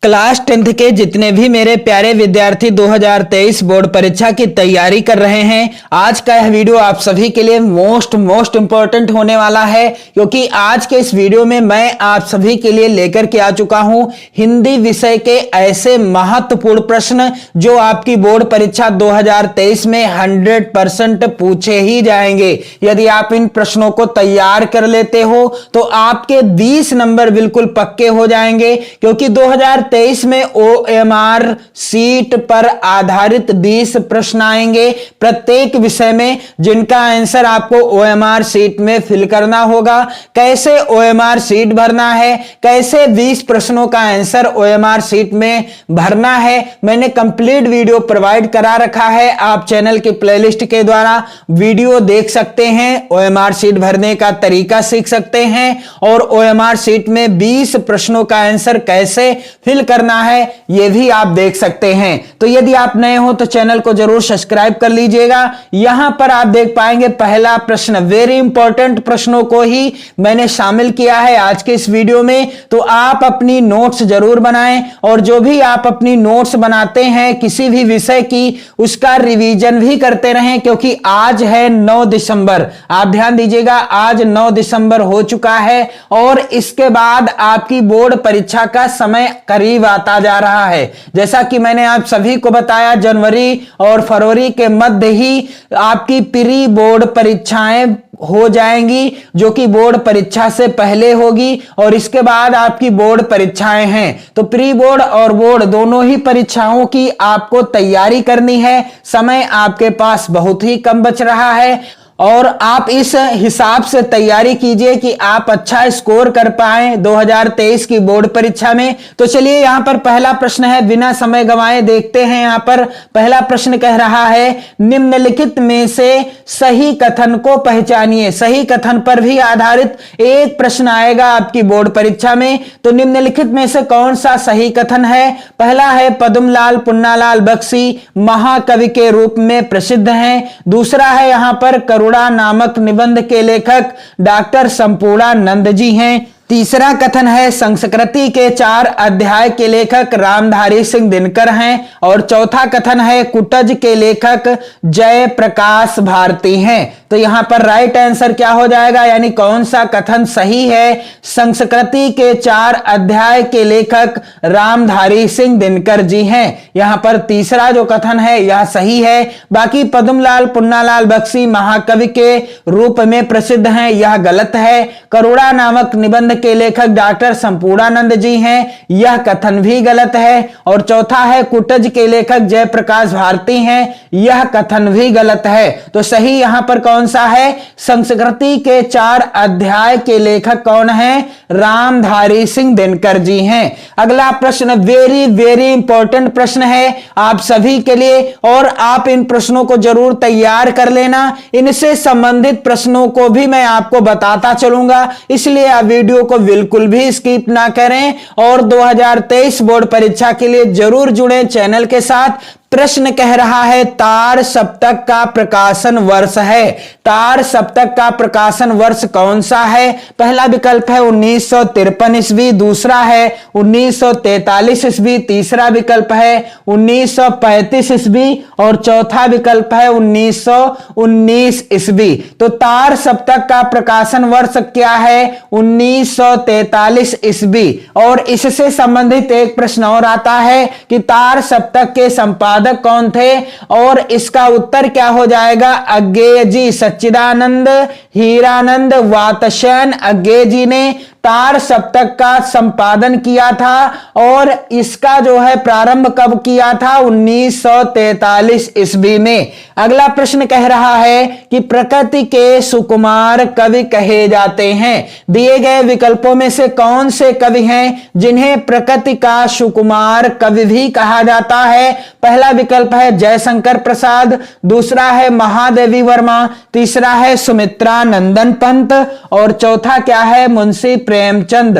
Class 10th के जितने भी मेरे प्यारे विद्यार्थी 2023 बोर्ड परीक्षा की तैयारी कर रहे हैं, आज का यह वीडियो आप सभी के लिए मोस्ट इंपॉर्टेंट होने वाला है, क्योंकि आज के इस वीडियो में मैं आप सभी के लिए लेकर के आ चुका हूं हिंदी विषय के ऐसे महत्वपूर्ण प्रश्न जो आपकी बोर्ड परीक्षा 2023 में 100% पूछे ही जाएंगे। यदि आप इन प्रश्नों को तैयार कर लेते हो तो आपके 20 नंबर बिल्कुल पक्के हो जाएंगे, क्योंकि 2023 में OMR सीट पर आधारित 20 प्रश्न आएंगे प्रत्येक विषय में, जिनका आंसर आपको OMR सीट में फिल करना होगा। कैसे OMR सीट भरना है, कैसे 20 प्रश्नों का आंसर OMR सीट में भरना है, मैंने कंप्लीट वीडियो प्रोवाइड करा रखा है। आप चैनल की प्लेलिस्ट के द्वारा वीडियो देख सकते हैं, OMR सीट भरने का तरीका सीख सकते हैं और OMR सीट में 20 प्रश्नों का आंसर कैसे फिल करना है यह भी आप देख सकते हैं। तो यदि आप नए हो तो चैनल को जरूर सब्सक्राइब कर लीजिएगा। यहां पर आप देख पाएंगे पहला प्रश्न, वेरी इंपॉर्टेंट प्रश्नों को ही मैंने शामिल किया है आज के इस वीडियो में, तो आप अपनी नोट्स जरूर बनाएं और जो भी आप अपनी नोट्स बनाते हैं किसी भी विषय की, उसका रिवीजन भी करते रहें, क्योंकि आज है 9 दिसंबर। आप ध्यान दीजिएगा, आज 9 दिसंबर हो चुका है और इसके बाद आपकी बोर्ड परीक्षा का समय करीब आता जा रहा है। जैसा कि मैंने आप सभी को बताया, जनवरी और फरवरी के मध्य ही आपकी प्री बोर्ड परीक्षाएं हो जाएंगी, जो कि बोर्ड परीक्षा से पहले होगी और इसके बाद आपकी बोर्ड परीक्षाएं हैं। तो प्री बोर्ड और बोर्ड दोनों ही परीक्षाओं की आपको तैयारी करनी है। समय आपके पास बहुत ही कम बच रहा है और आप इस हिसाब से तैयारी कीजिए कि आप अच्छा स्कोर कर पाएं 2023 की बोर्ड परीक्षा में। तो चलिए यहां पर पहला प्रश्न है, बिना समय गंवाए देखते हैं। यहां पर पहला प्रश्न कह रहा है, निम्नलिखित में से सही कथन को पहचानिए। सही कथन पर भी आधारित एक प्रश्न आएगा आपकी बोर्ड परीक्षा में। तो निम्नलिखित में से कौन सा सही कथन है? पहला है, पद्मलाल पुन्नालाल बख्शी महाकवि के रूप में प्रसिद्ध हैं। दूसरा है यहां पर करुणा नामक निबंध के लेखक डॉक्टर संपूर्णानंद जी हैं। तीसरा कथन है, संस्कृति के 4 अध्याय के लेखक रामधारी सिंह दिनकर हैं। और चौथा कथन है, कुटज के लेखक जय प्रकाश भारती हैं। तो यहां पर राइट आंसर क्या हो जाएगा, यानी कौन सा कथन सही है? संस्कृति के 4 अध्याय के लेखक रामधारी सिंह दिनकर जी हैं। यहां पर तीसरा जो कथन है यह सही है। बाकी पद्मलाल पुन्नालाल बख्शी महाकवि के रूप में प्रसिद्ध हैं, यह गलत है। करुणा नामक निबंध के लेखक डॉक्टर संपूर्णानंद जी हैं, यह कथन भी गलत है। और चौथा है, कुटज के लेखक जयप्रकाश भारती हैं, यह कथन भी गलत है। तो सही यहां पर कौन सा है? संस्कृति के 4 अध्याय के लेखक कौन है? रामधारी सिंह दिनकर जी हैं। अगला प्रश्न वेरी इंपॉर्टेंट प्रश्न है आप सभी के लिए और आप इन प्रश्नों को जरूर तैयार कर लेना। इनसे संबंधित प्रश्नों को भी मैं आपको बताता चलूंगा, इसलिए आप वीडियो को बिल्कुल भी स्किप ना करें और 2023 बोर्ड परीक्षा के लिए जरूर जुड़े चैनल के साथ। प्रश्न कह रहा है, तार सप्तक का प्रकाशन वर्ष है। तार सप्तक का प्रकाशन वर्ष कौन सा है? पहला विकल्प है 1953 ईस्वी, दूसरा है 1943 ईस्वी, तीसरा विकल्प है 1935 ईस्वी और चौथा विकल्प है 1919 ईस्वी। तो तार सप्तक का प्रकाशन वर्ष क्या है? 1943 ईस्वी। और इससे संबंधित एक प्रश्न और आता है कि तार सप्तक के संपादक कौन थे? और इसका उत्तर क्या हो जाएगा? अज्ञेय जी, सच्चिदानंद हीरानंद वातस्यायन अज्ञेय जी ने तार सप्तक का संपादन किया था और इसका जो है प्रारंभ कब किया था? 1943 ईस्वी में। अगला प्रश्न कह रहा है कि प्रकृति के सुकुमार कवि कहे जाते हैं। दिए गए विकल्पों में से कौन से कवि हैं जिन्हें प्रकृति का सुकुमार कवि भी कहा जाता है? पहला विकल्प है जयशंकर प्रसाद, दूसरा है महादेवी वर्मा, तीसरा है सुमित्रा नंदन पंत और चौथा क्या है? मुंशी प्रेमचंद।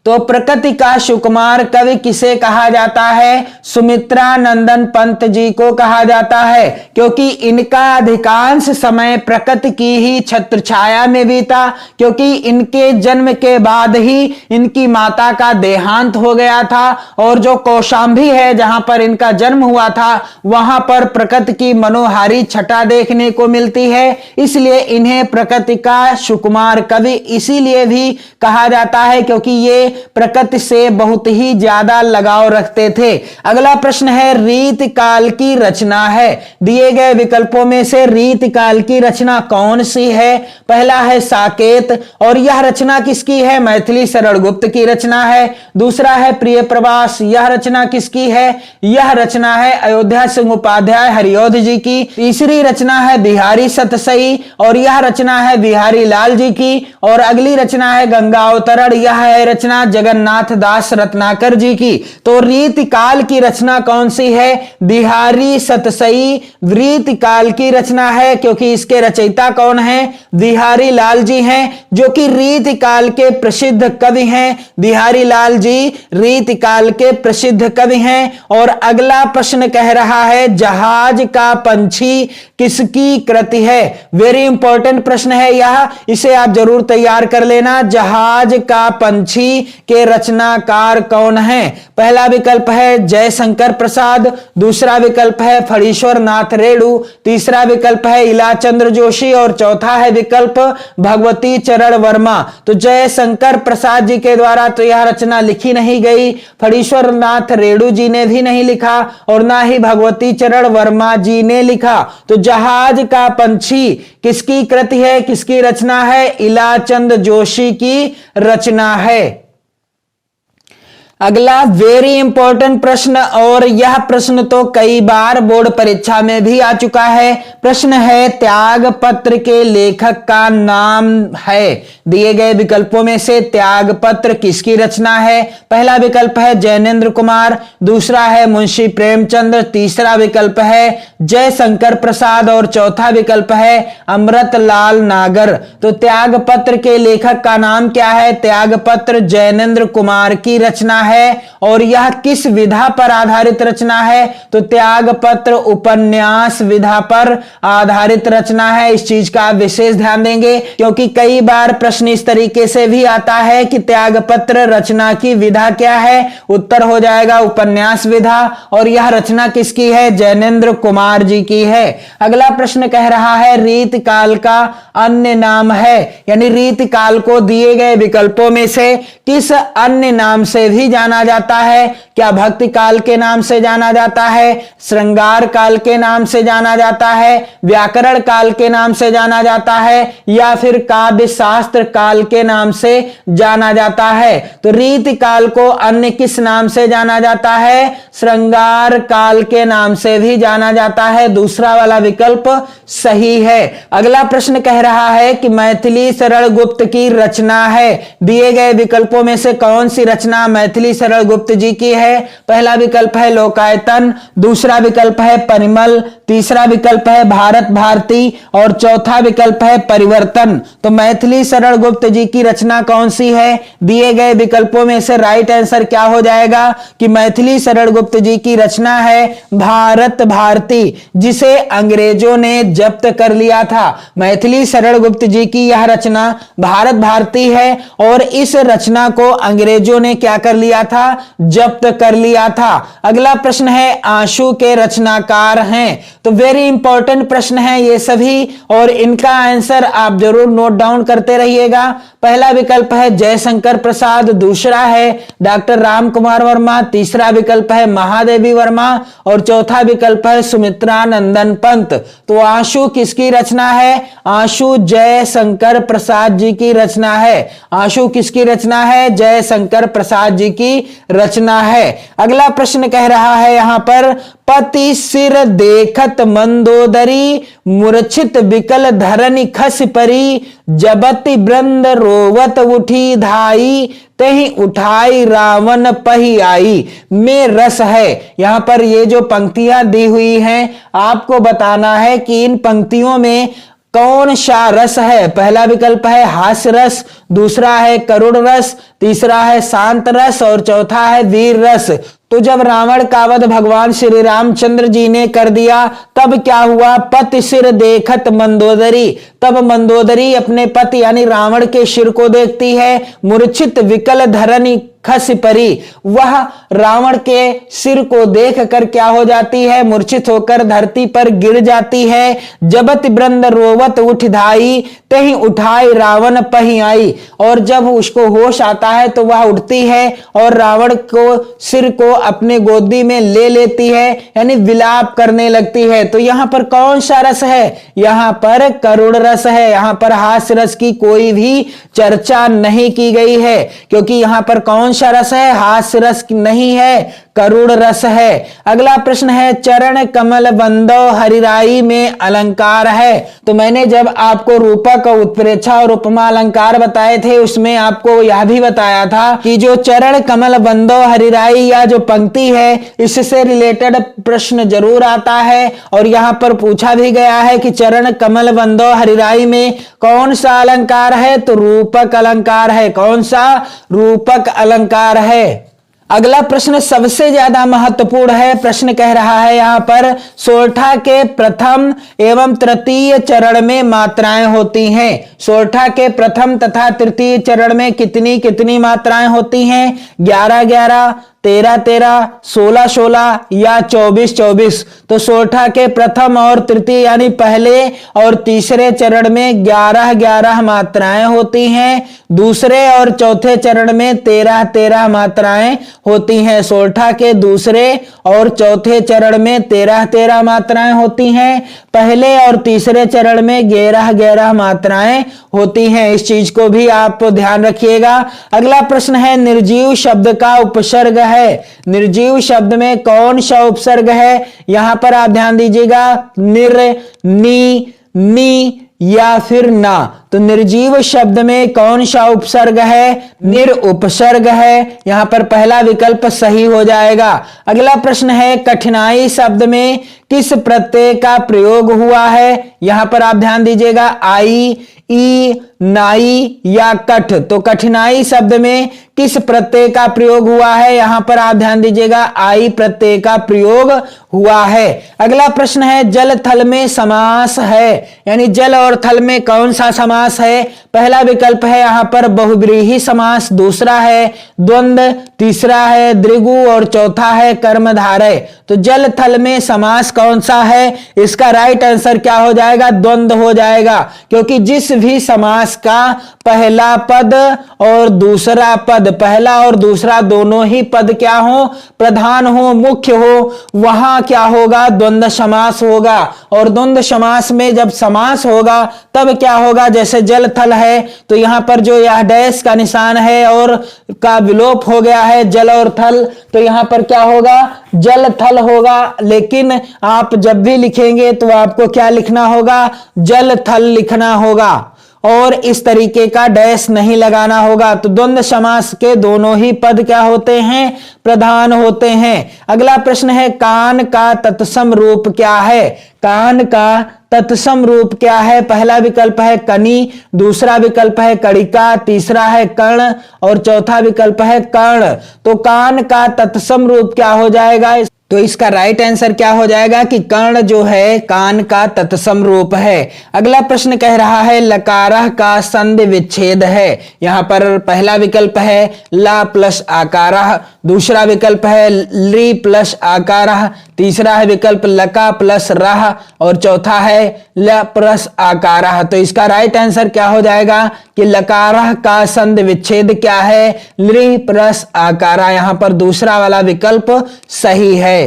तो प्रकृति का सुकुमार कवि किसे कहा जाता है? सुमित्रा नंदन पंत जी को कहा जाता है, क्योंकि इनका अधिकांश समय प्रकृति की ही छत्र छाया में बीता, क्योंकि इनके जन्म के बाद ही इनकी माता का देहांत हो गया था। और जो कौशांबी है जहां पर इनका जन्म हुआ था वहां पर प्रकृति की मनोहारी छटा देखने को मिलती है, इसलिए इन्हें प्रकृति का सुकुमार कवि इसीलिए भी कहा जाता है क्योंकि ये प्रकृति से बहुत ही ज्यादा लगाव रखते थे। अगला प्रश्न है रीत काल की रचना है, दिए गए विकल्पों में से रीत काल की रचना कौन सी है? पहला है साकेत, और यह रचना किसकी है? मैथिली सरल गुप्त की रचना है। दूसरा है प्रिय प्रवास, यह रचना किसकी है? यह रचना है अयोध्या सिंह उपाध्याय हरिऔध जी की। तीसरी रचना है बिहारी सतसई, और यह रचना है बिहारी लाल जी की। और अगली रचना है गंगा अवतरण, यह है रचना जगन्नाथ दास रत्नाकर जी की। तो रीत काल की रचना कौन सी है? बिहारी सतसई रीत काल की रचना है, क्योंकि इसके रचयिता कौन है? बिहारी लाल जी हैं, जो कि रीत काल के प्रसिद्ध कवि हैं। बिहारी लाल जी रीत काल के प्रसिद्ध कवि हैं। और अगला प्रश्न कह रहा है जहाज का पंछी किसकी कृति है? वेरी इंपॉर्टेंट प्रश्न है यह, इसे आप जरूर तैयार कर लेना। जहाज का पंछी के रचनाकार कौन है? पहला विकल्प है जयशंकर प्रसाद, दूसरा विकल्प है फणीश्वर नाथ रेणु, तीसरा विकल्प है इलाचंद्र जोशी, और चौथा है विकल्प भगवती चरण वर्मा। तो जयशंकर प्रसाद जी के द्वारा तो यह रचना लिखी नहीं गई, फणीश्वर नाथ रेणु जी ने भी नहीं लिखा, और ना ही भगवती चरण वर्मा जी ने लिखा। तो जहाज का पंछी किसकी कृति है, किसकी रचना है? इलाचंद जोशी की रचना है। अगला वेरी इंपॉर्टेंट प्रश्न, और यह प्रश्न तो कई बार बोर्ड परीक्षा में भी आ चुका है। प्रश्न है त्याग पत्र के लेखक का नाम है, दिए गए विकल्पों में से त्याग पत्र किसकी रचना है? पहला विकल्प है जैनेन्द्र कुमार, दूसरा है मुंशी प्रेमचंद्र, तीसरा विकल्प है जयशंकर प्रसाद, और चौथा विकल्प है अमृतलाल नागर। तो त्याग पत्र के लेखक का नाम क्या है? त्याग पत्र जैनेन्द्र कुमार की रचना है। और यह किस विधा पर आधारित रचना है? तो त्याग पत्र उपन्यास विधा पर आधारित रचना है। इस चीज का आप विशेष ध्यान देंगे, क्योंकि कई बार प्रश्न इस तरीके से भी आता है कि त्याग पत्र रचना की विधा क्या है? उत्तर हो जाएगा उपन्यास विधा। और यह रचना किसकी है? जैनेन्द्र कुमार जी की है। अगला प्रश्न कह रहा है रीत काल का अन्य नाम है, यानी रीत काल को दिए गए विकल्पों में से किस अन्य नाम से भी जाना जाता है? क्या भक्ति काल के नाम से जाना जाता है, श्रृंगार काल के नाम से जाना जाता है, व्याकरण काल के नाम से जाना जाता है, या फिर काव्य शास्त्र काल के नाम से जाना जाता है? तो रीत काल को अन्य किस नाम से जाना जाता है? श्रृंगार काल के नाम से भी जाना जाता है। दूसरा वाला विकल्प सही है। अगला प्रश्न कह रहा है कि मैथिली सरल गुप्त की रचना है, दिए गए विकल्पों में से कौन सी रचना मैथिली सरल गुप्त जी की है? पहला विकल्प है लोकायतन, दूसरा विकल्प है परिमल, तीसरा विकल्प है भारत भारती, और चौथा विकल्प है परिवर्तन। तो मैथिली सरल गुप्त जी की रचना कौन सी है? दिए गए विकल्पों में से राइट आंसर क्या हो जाएगा कि मैथिली सरल गुप्त जी की रचना है भारत भारती, जिसे अंग्रेजों ने जब्त कर लिया था। मैथिली सरल गुप्त जी की यह रचना भारत भारती है, और इस रचना को अंग्रेजों ने क्या कर लिया था? जब्त कर लिया था। अगला प्रश्न है आंसू के रचनाकार हैं। तो वेरी इंपॉर्टेंट प्रश्न है ये सभी, और इनका आंसर आप जरूर नोट डाउन करते रहिएगा। पहला विकल्प है जयशंकर प्रसाद, दूसरा है डॉक्टर राम कुमार वर्मा, तीसरा विकल्प है महादेवी वर्मा, और चौथा विकल्प है सुमित्रा नंदन पंत। तो आंसू किसकी रचना है? आंसू जयशंकर प्रसाद जी की रचना है। आंसू किसकी रचना है? जयशंकर प्रसाद जी की रचना है। अगला प्रश्न कह रहा है यहां पर पति सिर देखत मंदोदरी, मूर्छित विकल धरनी खस परी, जबति वृंद रोवत उठी धाई, तही उठाई रावण पही आई में रस है। यहां पर ये जो पंक्तियां दी हुई हैं आपको बताना है कि इन पंक्तियों में कौन सा रस है? पहला विकल्प है हास्य रस, दूसरा है करुण रस, तीसरा है शांत रस और चौथा है वीर रस। तो जब रावण का वध भगवान श्री रामचंद्र जी ने कर दिया तब क्या हुआ? पति सिर देखत मंदोदरी। तब मंदोदरी अपने पति यानी रावण के सिर को देखती है। मूर्छित विकल धरनी खस परी। वह रावण के सिर को देखकर क्या हो जाती है? मूर्छित होकर धरती पर गिर जाती है। जबत वृंद रोवत उठ धाई, तहीं उठाई रावण पही आई। और जब उसको होश आता है तो वह उठती है और रावण को सिर को अपने गोदी में ले लेती है, यानी विलाप करने लगती है। तो यहां पर कौन सा रस है? यहां पर करुण रस है। यहां पर हास्य रस की कोई भी चर्चा नहीं की गई है, क्योंकि यहां पर कौन सा रस है? हास्य रस नहीं है, करुण रस है। अगला प्रश्न है चरण कमल बंदो हरिराई में अलंकार है। तो मैंने जब आपको रूपक, उत्प्रेक्षा और उपमा अलंकार बताए थे उसमें आपको यह भी बताया था कि जो चरण कमल बंदो हरिराई या जो पंक्ति है इससे रिलेटेड प्रश्न जरूर आता है। और यहां पर पूछा भी गया है कि चरण कमल बंदो हरिराई में कौन सा अलंकार है? तो रूपक अलंकार है। कौन सा? रूपक अलंकार है। अगला प्रश्न सबसे ज्यादा महत्वपूर्ण है। प्रश्न कह रहा है यहां पर सोरठा के प्रथम एवं तृतीय चरण में मात्राएं होती हैं। सोरठा के प्रथम तथा तृतीय चरण में कितनी कितनी मात्राएं होती हैं? 11-11, 13-13, 16-16 या 24-24। तो सोरठा के प्रथम और तृतीय यानी पहले और तीसरे चरण में 11-11 मात्राएं होती हैं। दूसरे और चौथे चरण में 13-13 मात्राएं होती हैं। सोरठा के दूसरे और चौथे चरण में 13-13 मात्राएं होती हैं। पहले और तीसरे चरण में 11-11 मात्राएं होती हैं। इस चीज को भी आप ध्यान रखिएगा। अगला प्रश्न है निर्जीव शब्द का उपसर्ग है। निर्जीव शब्द में कौन सा उपसर्ग है? यहां पर आप ध्यान दीजिएगा, निर, नी, नी या फिर ना। तो निर्जीव शब्द में कौन सा उपसर्ग है? निर उपसर्ग है। यहां पर पहला विकल्प सही हो जाएगा। अगला प्रश्न है कठिनाई शब्द में किस प्रत्यय का प्रयोग हुआ है? यहां पर आप ध्यान दीजिएगा, आई, ई, नाई या कठ। तो कठिनाई शब्द में किस प्रत्यय का प्रयोग हुआ है? यहां पर आप ध्यान दीजिएगा, आई प्रत्यय का प्रयोग हुआ है। अगला प्रश्न है जल थल में समास है, यानी जल और थल में कौन सा समास है? पहला विकल्प है यहां पर बहुव्रीहि समास, दूसरा है द्वंद्व, तीसरा है द्विगु और चौथा है कर्मधारय। तो जल थल में समास कौन सा है? इसका राइट आंसर क्या हो जाएगा? द्वंद्व हो जाएगा, क्योंकि जिस भी समास का पहला पद और दूसरा पद, पहला और दूसरा दोनों ही पद क्या हो? प्रधान हो, मुख्य हो, वहां क्या होगा? द्वंद्व समास होगा। और द्वंद्व समास में जब समास होगा तब क्या होगा? जैसे जल थल है तो यहां पर जो यह डैश का निशान है और का विलोप हो गया है, जल और थल, तो यहां पर क्या होगा? जल थल होगा। लेकिन आप जब भी लिखेंगे तो आपको क्या लिखना होगा? जल थल लिखना होगा और इस तरीके का डैश नहीं लगाना होगा। तो द्वंद्व समास के दोनों ही पद क्या होते हैं? प्रधान होते हैं। अगला प्रश्न है कान का तत्सम रूप क्या है? कान का तत्सम रूप क्या है? पहला विकल्प है कनी, दूसरा विकल्प है कड़िका, तीसरा है कर्ण और चौथा विकल्प है कर्ण। तो कान का तत्सम रूप क्या हो जाएगा? तो इसका राइट आंसर क्या हो जाएगा कि कर्ण जो है कान का तत्सम रूप है। अगला प्रश्न कह रहा है लकारः का संधि विच्छेद है। यहां पर पहला विकल्प है ला प्लस आकारः, दूसरा विकल्प है ली प्लस आकारः, तीसरा है विकल्प लका प्लस रह और चौथा है ल प्लस आकारः। तो इसका राइट आंसर क्या हो जाएगा कि लकारः का संधि विच्छेद क्या है? ली प्लस आकारः। यहां पर दूसरा वाला विकल्प सही है।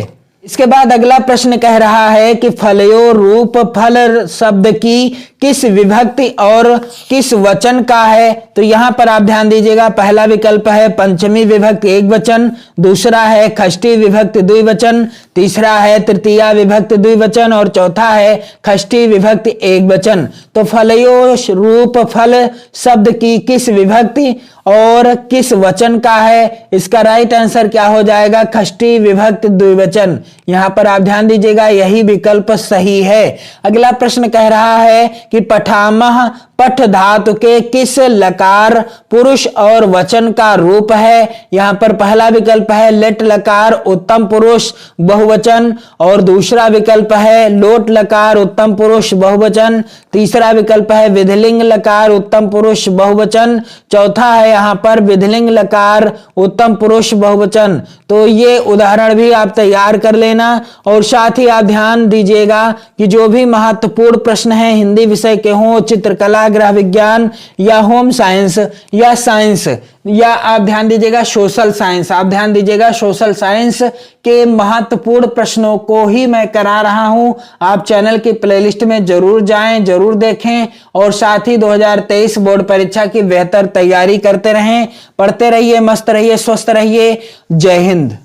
इसके बाद अगला प्रश्न कह रहा है कि फलयो रूप फल शब्द की किस विभक्ति और किस वचन का है? तो यहां पर आप ध्यान दीजिएगा, पहला विकल्प है पंचमी विभक्ति एक वचन, दूसरा है षष्ठी विभक्ति द्विवचन, तीसरा है तृतीया विभक्ति द्विवचन और चौथा है षष्ठी विभक्ति एक वचन। तो फलयो रूप फल शब्द की किस विभक्ति और किस वचन का है? इसका राइट आंसर क्या हो जाएगा? षष्ठी विभक्ति द्विवचन। यहां पर आप ध्यान दीजिएगा, यही विकल्प सही है। अगला प्रश्न कह रहा है कि पठामह पठ धातु के किस लकार पुरुष और वचन का रूप है। यहां पर पहला विकल्प है लेट लकार उत्तम पुरुष बहुवचन, और दूसरा विकल्प है लोट लकार उत्तम पुरुष बहुवचन, तीसरा विकल्प है विधिलिंग लकार उत्तम पुरुष बहुवचन, चौथा है यहां पर विधिलिंग लकार उत्तम पुरुष बहुवचन। तो ये उदाहरण भी आप तैयार कर लेना, और साथ ही आप ध्यान दीजिएगा कि जो भी महत्वपूर्ण प्रश्न है हिंदी विषय के हों, चित्रकला, गृह विज्ञान या होम साइंस या साइंस, या आप ध्यान दीजिएगा सोशल साइंस, आप ध्यान दीजिएगा सोशल साइंस के महत्वपूर्ण प्रश्नों को ही मैं करा रहा हूं। आप चैनल की प्लेलिस्ट में जरूर जाएं, जरूर देखें, और साथ ही 2023 बोर्ड परीक्षा की बेहतर तैयारी करते रहें। पढ़ते रहिए, मस्त रहिए, स्वस्थ रहिए। जय हिंद।